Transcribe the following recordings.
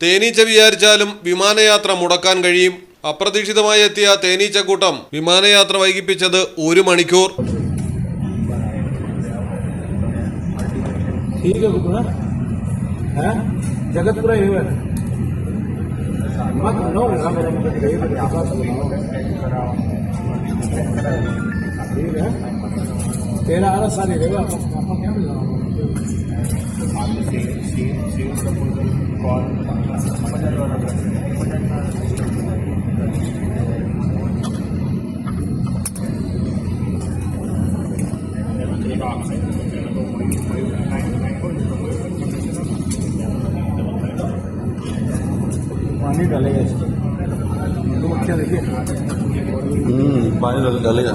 തേനീച്ച വിചാരിച്ചാലും വിമാനയാത്ര മുടക്കാൻ കഴിയും. അപ്രതീക്ഷിതമായി എത്തിയ തേനീച്ചക്കൂട്ടം വിമാനയാത്ര വൈകിപ്പിച്ചത് 1 മണിക്കൂർ. पानी डालेगा इसको तो क्या देखिए पानी डालेगा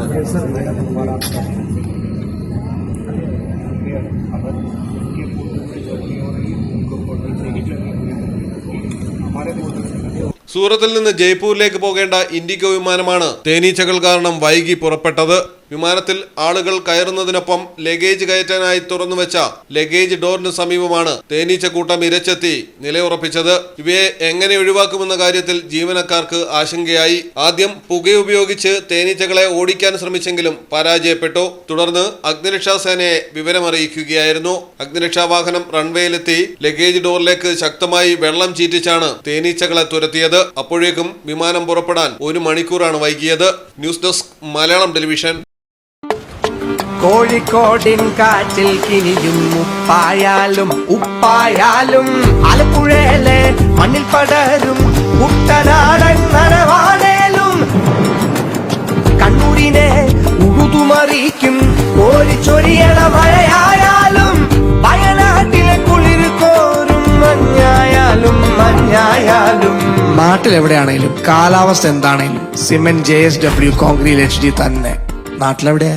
സൂറത്തിൽ നിന്ന് ജയ്പൂരിലേക്ക് പോകേണ്ട ഇൻഡിഗോ വിമാനമാണ് തേനീച്ചകൾ കാരണം വൈകി പുറപ്പെട്ടത്. വിമാനത്തിൽ ആളുകൾ കയറുന്നതിനൊപ്പം ലഗേജ് കയറ്റാനായി തുറന്നുവെച്ച ലഗേജ് ഡോറിന് സമീപമാണ് തേനീച്ചക്കൂട്ടം ഇരച്ചെത്തി നിലയുറപ്പിച്ചത്. ഇവയെ എങ്ങനെ ഒഴിവാക്കുമെന്ന കാര്യത്തിൽ ജീവനക്കാർക്ക് ആശങ്കയായി. ആദ്യം പുകയുപയോഗിച്ച് തേനീച്ചകളെ ഓടിക്കാൻ ശ്രമിച്ചെങ്കിലും പരാജയപ്പെട്ടു. തുടർന്ന് അഗ്നിരക്ഷാ സേനയെ വിവരമറിയിക്കുകയായിരുന്നു. അഗ്നിരക്ഷാ വാഹനം റൺവേയിലെത്തി ലഗേജ് ഡോറിലേക്ക് ശക്തമായി വെള്ളം ചീറ്റിച്ചാണ് തേനീച്ചകളെ തുരത്തിയത്. അപ്പോഴേക്കും വിമാനം പുറപ്പെടാൻ 1 മണിക്കൂറാണ് വൈകിയത്. News desk Malayalam television. കോഴിക്കോടിൻ കാറ്റിൽ കിനിയും ഉപ്പായാലും ആലപ്പുഴയിലെ മണ്ണിൽ പടരും കുട്ടനാടൻ നനവാടേലും കണ്ണൂരിനെ ഉഴുതുമറിക്കും കോരിച്ചൊരിയണ മഴയായാലും വയനാട്ടിലെ കുളിർ കോരും മഞ്ഞായാലും നാട്ടിലെവിടെയാണേലും കാലാവസ്ഥ എന്താണേലും സിമെന്റ് JSW കോൺക്രീറ്റ് HD തന്നെ നാട്ടിലെവിടെ.